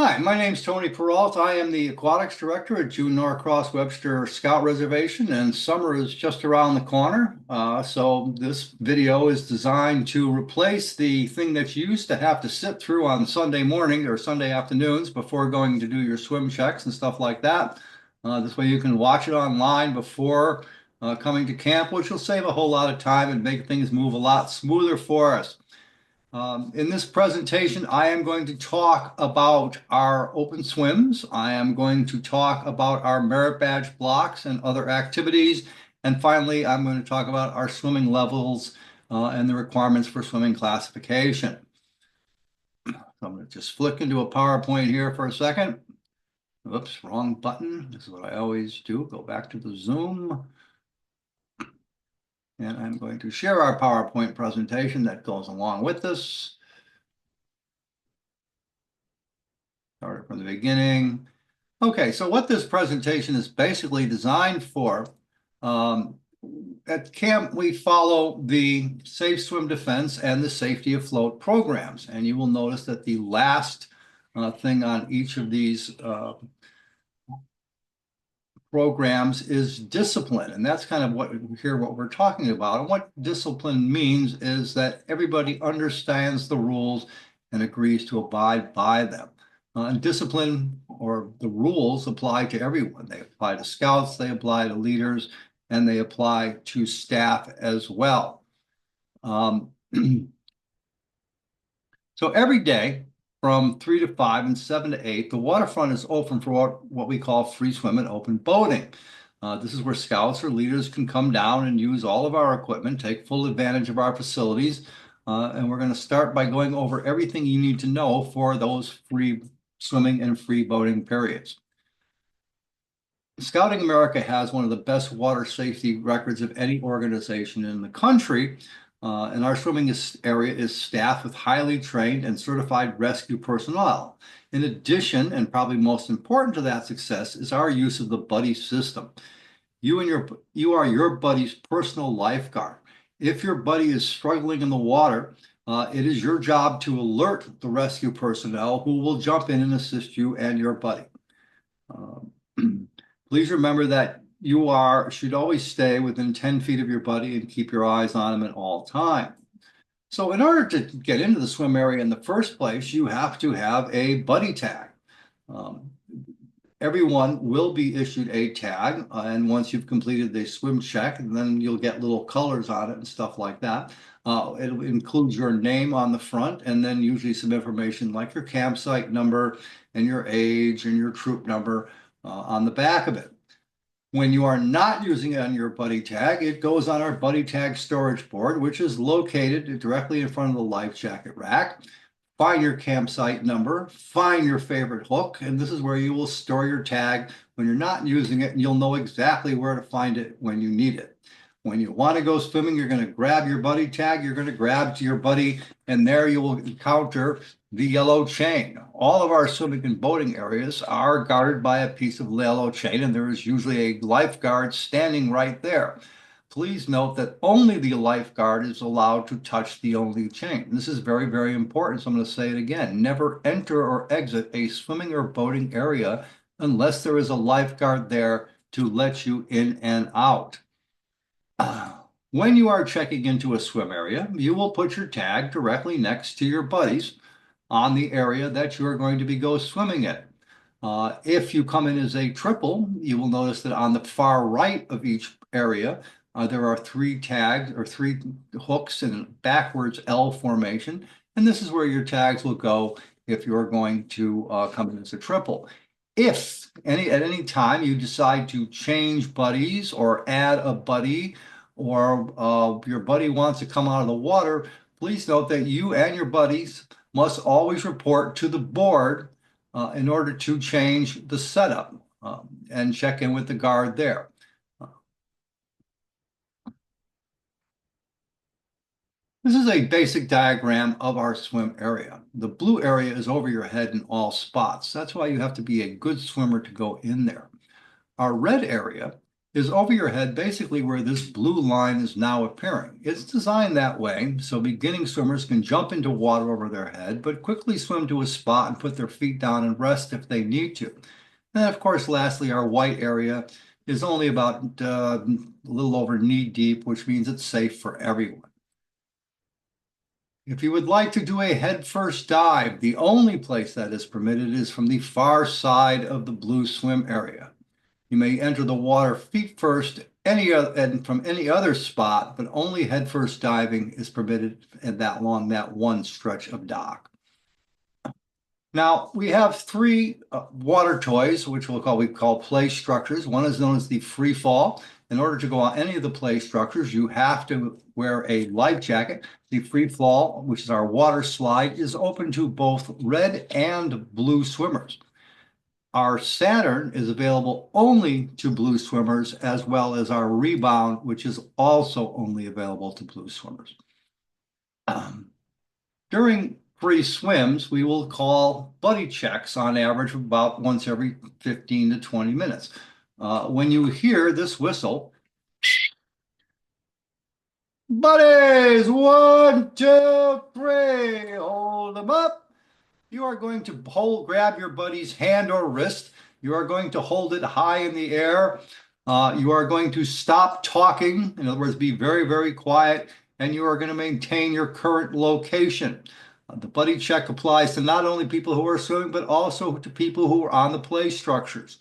Hi, my name's Tony Peralt. I am the Aquatics Director at June Norcross Webster Scout Reservation, and summer is just around the corner. So this video is designed to replace the thing that you used to have to sit through on Sunday morning or Sunday afternoons before going to do your swim checks and stuff like that. This way you can watch it online before coming to camp, which will save a whole lot of time and make things move a lot smoother for us. In this presentation, I am going to talk about our open swims. I am going to talk about our merit badge blocks and other activities. And finally, I'm going to talk about our swimming levels and the requirements for swimming classification. So I'm going to just flick into a PowerPoint here for a second. Oops, wrong button. This is what I always do. Go back to the Zoom. And I'm going to share our PowerPoint presentation that goes along with this. Start from the beginning. Okay, so what this presentation is basically designed for, at camp, we follow the Safe Swim Defense and the Safety Afloat programs. And you will notice that the last thing on each of these programs is discipline. And that's kind of what we're talking about. And what discipline means is that everybody understands the rules and agrees to abide by them. And discipline or the rules apply to everyone. They apply to scouts, they apply to leaders, and they apply to staff as well. So every day from 3 to 5 and 7 to 8, the waterfront is open for what we call free swim and open boating. This is where scouts or leaders can come down and use all of our equipment, take full advantage of our facilities. And we're going to start by going over everything you need to know for those free swimming and free boating periods. Scouting America has one of the best water safety records of any organization in the country. And our swimming area is staffed with highly trained and certified rescue personnel. In addition, and probably most important to that success, is our use of the buddy system. You are your buddy's personal lifeguard. If your buddy is struggling in the water, it is your job to alert the rescue personnel who will jump in and assist you and your buddy. Please remember that you should always stay within 10 feet of your buddy and keep your eyes on him at all times. So in order to get into the swim area in the first place, you have to have a buddy tag. Everyone will be issued a tag, and once you've completed the swim check, then you'll get little colors on it and stuff like that. It'll include your name on the front, and then usually some information like your campsite number and your age and your troop number on the back of it. When you are not using it on your buddy tag, it goes on our buddy tag storage board, which is located directly in front of the life jacket rack. Find your campsite number, find your favorite hook, and this is where you will store your tag when you're not using it, and you'll know exactly where to find it when you need it. When you want to go swimming, you're going to grab your buddy tag, you're going to grab to your buddy, and there you will encounter the yellow chain. All of our swimming and boating areas are guarded by a piece of yellow chain, and there is usually a lifeguard standing right there. Please note that only the lifeguard is allowed to touch the only chain. This is very, very important, so I'm going to say it again. Never enter or exit a swimming or boating area unless there is a lifeguard there to let you in and out. When you are checking into a swim area, you will put your tag directly next to your buddies on the area that you are going to go swimming in. If you come in as a triple, you will notice that on the far right of each area, there are 3 tags or 3 hooks in backwards L formation. And this is where your tags will go if you're going to come in as a triple. If at any time you decide to change buddies or add a buddy, or your buddy wants to come out of the water, please note that you and your buddies must always report to the board in order to change the setup and check in with the guard there. This is a basic diagram of our swim area. The blue area is over your head in all spots. That's why you have to be a good swimmer to go in there. Our red area is over your head, basically where this blue line is now appearing. It's designed that way so beginning swimmers can jump into water over their head, but quickly swim to a spot and put their feet down and rest if they need to. And of course, lastly, our white area is only about a little over knee deep, which means it's safe for everyone. If you would like to do a head-first dive, the only place that is permitted is from the far side of the blue swim area. You may enter the water feet first and from any other spot, but only head-first diving is permitted along that one stretch of dock. Now, we have three water toys, which we call play structures. One is known as the free fall. In order to go on any of the play structures, you have to wear a life jacket. The free fall, which is our water slide, is open to both red and blue swimmers. Our Saturn is available only to blue swimmers, as well as our Rebound, which is also only available to blue swimmers. During free swims, we will call buddy checks on average about once every 15 to 20 minutes. When you hear this whistle, buddies, 1, 2, 3, hold them up. You are going to grab your buddy's hand or wrist. You are going to hold it high in the air. You are going to stop talking. In other words, be very, very quiet. And you are going to maintain your current location. The buddy check applies to not only people who are swimming, but also to people who are on the play structures.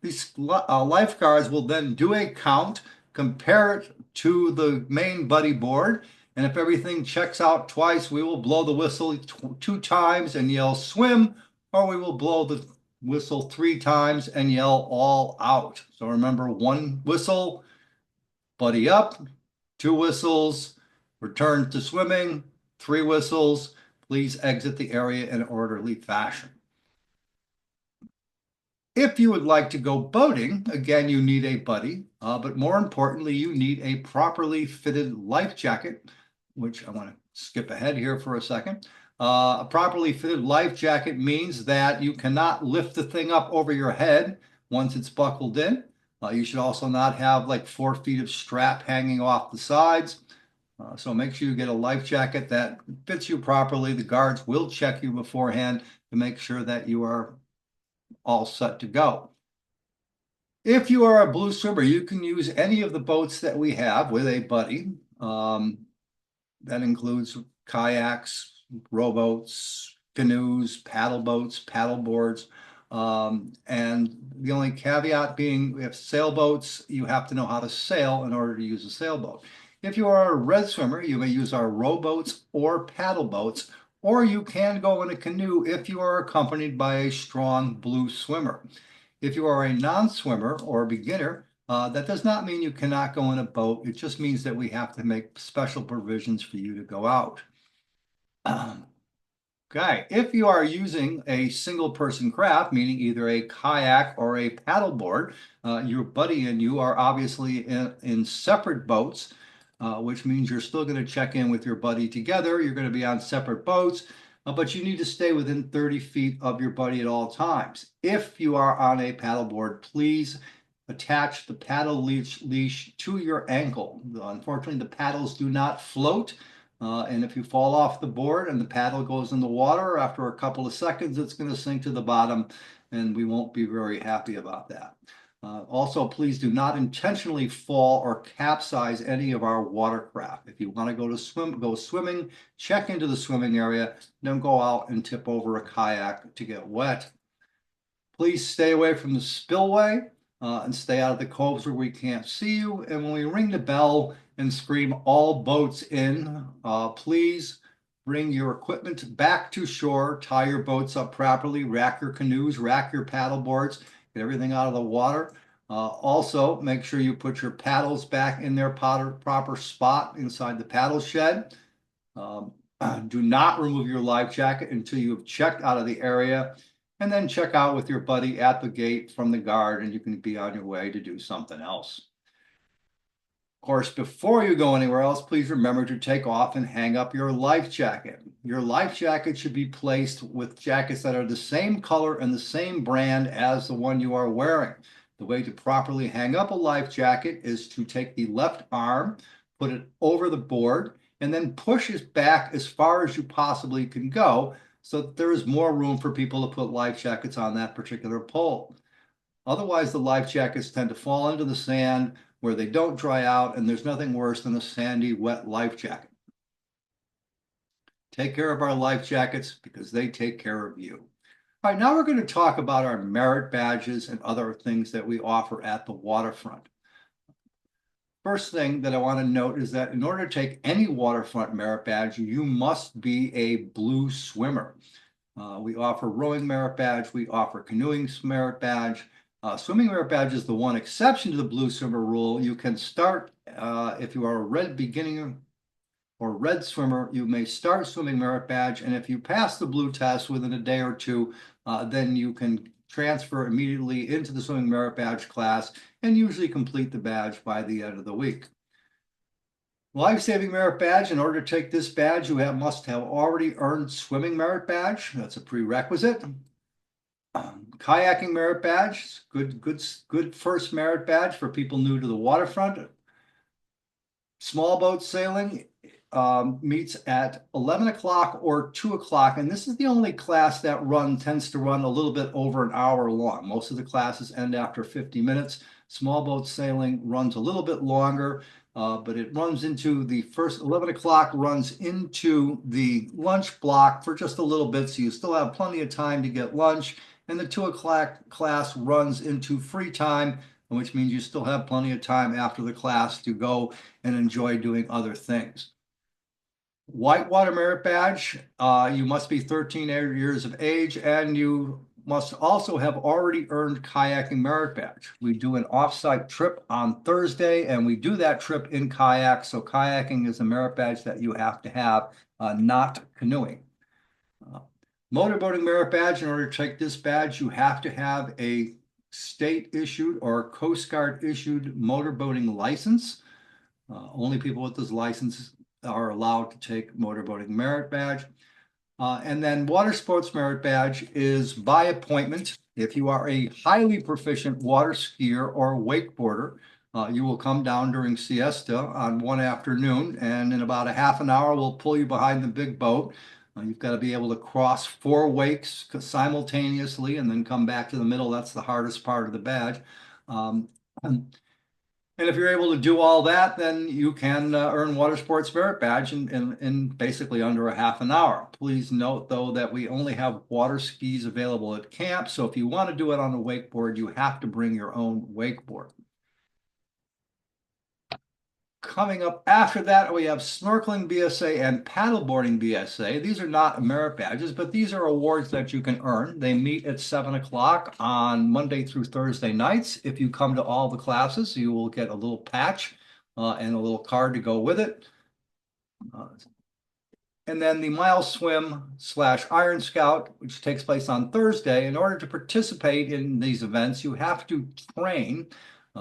These lifeguards will then do a count, compare it to the main buddy board, and if everything checks out twice, we will blow the whistle 2 times and yell swim, or we will blow the whistle 3 times and yell all out. So remember, 1 whistle, buddy up, 2 whistles, return to swimming, 3 whistles, please exit the area in an orderly fashion. If you would like to go boating, again, you need a buddy, but more importantly, you need a properly fitted life jacket, which I want to skip ahead here for a second. A properly fitted life jacket means that you cannot lift the thing up over your head once it's buckled in. You should also not have like 4 feet of strap hanging off the sides. So make sure you get a life jacket that fits you properly. The guards will check you beforehand to make sure that you are all set to go. If you are a blue swimmer, you can use any of the boats that we have with a buddy. That includes kayaks, rowboats, canoes, paddle boats, paddle boards. And the only caveat being, if sailboats, you have to know how to sail in order to use a sailboat. If you are a red swimmer, you may use our rowboats or paddle boats, or you can go in a canoe if you are accompanied by a strong blue swimmer. If you are a non-swimmer or a beginner, that does not mean you cannot go in a boat. It just means that we have to make special provisions for you to go out. Okay, if you are using a single person craft, meaning either a kayak or a paddleboard, your buddy and you are obviously in separate boats, which means you're still going to check in with your buddy together. You're going to be on separate boats, but you need to stay within 30 feet of your buddy at all times. If you are on a paddleboard, please attach the paddle leash to your ankle. Unfortunately, the paddles do not float. And if you fall off the board and the paddle goes in the water, after a couple of seconds, it's going to sink to the bottom, and we won't be very happy about that. Also, please do not intentionally fall or capsize any of our watercraft. If you want to go swimming, check into the swimming area, don't go out and tip over a kayak to get wet. Please stay away from the spillway and stay out of the coves where we can't see you. And when we ring the bell and scream all boats in, please bring your equipment back to shore, tie your boats up properly, rack your canoes, rack your paddle boards, get everything out of the water. Also, make sure you put your paddles back in their proper spot inside the paddle shed. Do not remove your life jacket until you have checked out of the area, and then check out with your buddy at the gate from the guard, and you can be on your way to do something else. Of course, before you go anywhere else, please remember to take off and hang up your life jacket. Your life jacket should be placed with jackets that are the same color and the same brand as the one you are wearing. The way to properly hang up a life jacket is to take the left arm, put it over the board, and then push it back as far as you possibly can go so that there is more room for people to put life jackets on that particular pole. Otherwise, the life jackets tend to fall into the sand where they don't dry out, and there's nothing worse than a sandy, wet life jacket. Take care of our life jackets because they take care of you. All right, now we're going to talk about our merit badges and other things that we offer at the waterfront. First thing that I want to note is that in order to take any waterfront merit badge, you must be a blue swimmer. We offer rowing merit badge, we offer canoeing merit badge. Swimming merit badge is the one exception to the blue swimmer rule. You can start, if you are a red beginner or red swimmer, you may start swimming merit badge, and if you pass the blue test within a day or two, then you can transfer immediately into the swimming merit badge class and usually complete the badge by the end of the week. Life-saving merit badge. In order to take this badge, you must have already earned swimming merit badge. That's a prerequisite. Kayaking merit badge. Good first merit badge for people new to the waterfront. Small boat sailing meets at 11 o'clock or 2 o'clock, and this is the only class that tends to run a little bit over an hour long. Most of the classes end after 50 minutes. Small boat sailing runs a little bit longer, but it runs into the first 11 o'clock runs into the lunch block for just a little bit, so you still have plenty of time to get lunch. And the 2 o'clock class runs into free time, which means you still have plenty of time after the class to go and enjoy doing other things. Whitewater merit badge, you must be 13 years of age, and you must also have already earned kayaking merit badge. We do an off-site trip on Thursday, and we do that trip in kayak, so kayaking is a merit badge that you have to have, not canoeing. Motorboating merit badge. In order to take this badge, you have to have a state-issued or Coast Guard-issued motorboating license. Only people with this license are allowed to take motorboating merit badge. And then water sports merit badge is by appointment. If you are a highly proficient water skier or wakeboarder, you will come down during siesta on one afternoon, and in about a half an hour, we'll pull you behind the big boat. You've got to be able to cross 4 wakes simultaneously and then come back to the middle. That's the hardest part of the badge. And if you're able to do all that, then you can earn water sports merit badge in basically under a half an hour. Please note, though, that we only have water skis available at camp. So if you want to do it on a wakeboard, you have to bring your own wakeboard. Coming up after that, we have snorkeling BSA and paddleboarding BSA. These are not merit badges, but these are awards that you can earn. They meet at 7 o'clock on Monday through Thursday nights. If you come to all the classes, you will get a little patch and a little card to go with it. And then the mile swim / Iron Scout, which takes place on Thursday. In order to participate in these events, you have to train.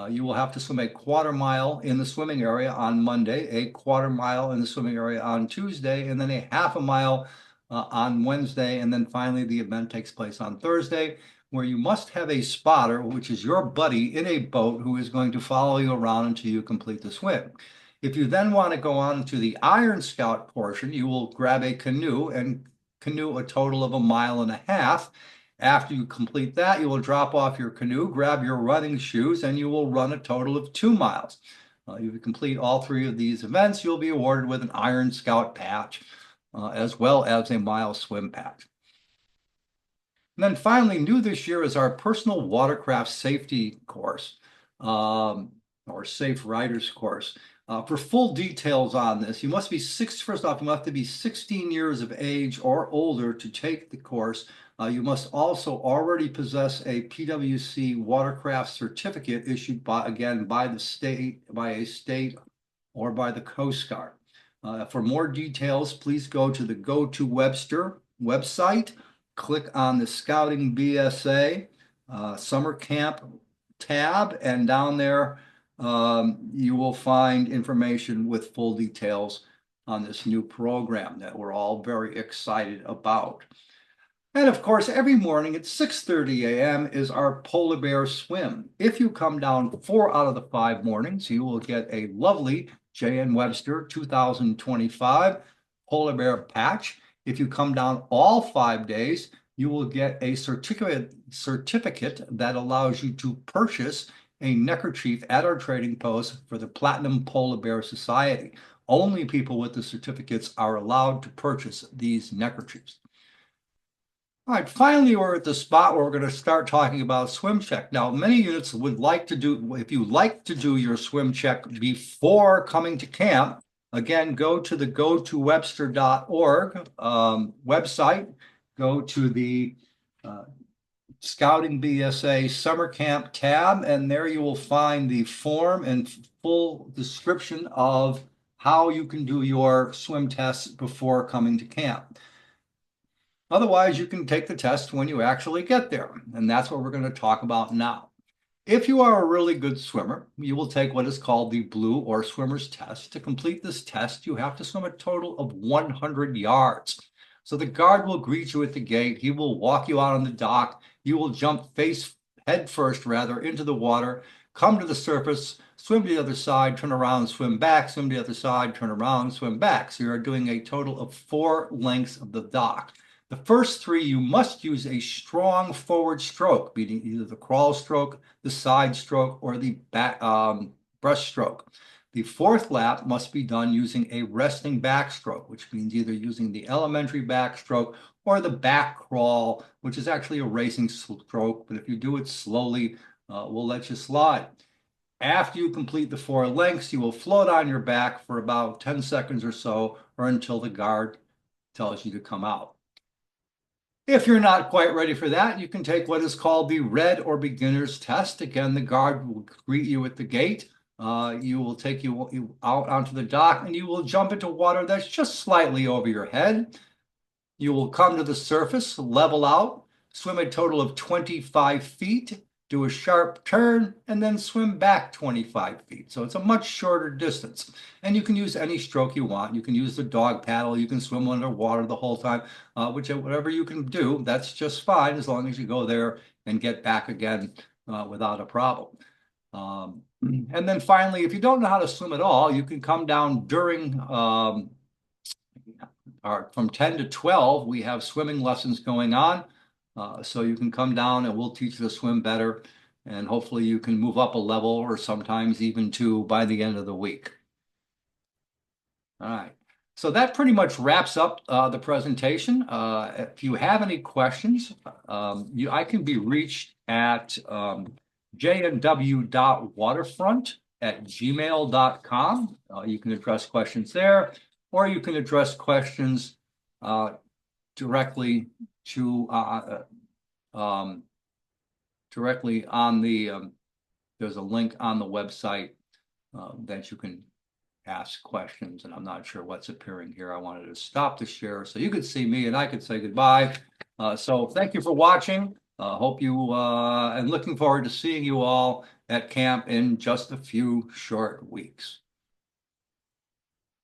You will have to swim a quarter mile in the swimming area on Monday, a quarter mile in the swimming area on Tuesday, and then a half a mile on Wednesday. And then finally, the event takes place on Thursday, where you must have a spotter, which is your buddy in a boat who is going to follow you around until you complete the swim. If you then want to go on to the Iron Scout portion, you will grab a canoe and canoe a total of 1.5 miles. After you complete that, you will drop off your canoe, grab your running shoes, and you will run a total of 2 miles. If you complete all 3 of these events, you'll be awarded with an Iron Scout patch, as well as a mile swim patch. And then finally, new this year is our personal watercraft safety course, or Safe Riders course. For full details on this, you must be first off, you have to be 16 years of age or older to take the course. You must also already possess a PWC watercraft certificate issued by a state or by the Coast Guard. For more details, please go to the GoToWebster website, click on the Scouting BSA Summer Camp tab, and down there you will find information with full details on this new program that we're all very excited about. And of course, every morning at 6:30 a.m. is our polar bear swim. If you come down 4 out of the 5 mornings, you will get a lovely J.N. Webster 2025 polar bear patch. If you come down all 5 days, you will get a certificate that allows you to purchase a neckerchief at our trading post for the Platinum Polar Bear Society. Only people with the certificates are allowed to purchase these neckerchiefs. All right, finally, we're at the spot where we're going to start talking about swim check. Now, many units would like to do, if you like to do your swim check before coming to camp, again, go to the gotowebster.org website, go to the Scouting BSA Summer Camp tab, and there you will find the form and full description of how you can do your swim tests before coming to camp. Otherwise, you can take the test when you actually get there. And that's what we're going to talk about now. If you are a really good swimmer, you will take what is called the blue or swimmer's test. To complete this test, you have to swim a total of 100 yards. So the guard will greet you at the gate. He will walk you out on the dock. You will jump head first rather into the water, come to the surface, swim to the other side, turn around, swim back, swim to the other side, turn around, swim back. So you're doing a total of 4 lengths of the dock. The first 3, you must use a strong forward stroke, meaning either the crawl stroke, the side stroke, or the breaststroke. The 4th lap must be done using a resting backstroke, which means either using the elementary backstroke or the back crawl, which is actually a racing stroke, but if you do it slowly, we'll let you slide. After you complete the 4 lengths, you will float on your back for about 10 seconds or so, or until the guard tells you to come out. If you're not quite ready for that, you can take what is called the red or beginner's test. Again, the guard will greet you at the gate. You will take you out onto the dock and you will jump into water that's just slightly over your head. You will come to the surface, level out, swim a total of 25 feet, do a sharp turn, and then swim back 25 feet. So it's a much shorter distance. And you can use any stroke you want. You can use the dog paddle. You can swim underwater the whole time. Whatever you can do, that's just fine as long as you go there and get back again without a problem. And then finally, if you don't know how to swim at all, you can come down during from 10 to 12, we have swimming lessons going on. So you can come down and we'll teach you to swim better. And hopefully you can move up a level or sometimes even 2 by the end of the week. All right. So that pretty much wraps up the presentation. If you have any questions, I can be reached at jnw.waterfront@gmail.com. You can address questions there, or you can address questions directly to directly on the there's a link on the website that you can ask questions, and I'm not sure what's appearing here. I wanted to stop the share so you could see me and I could say goodbye. So thank you for watching. Hope you and looking forward to seeing you all at camp in just a few short weeks.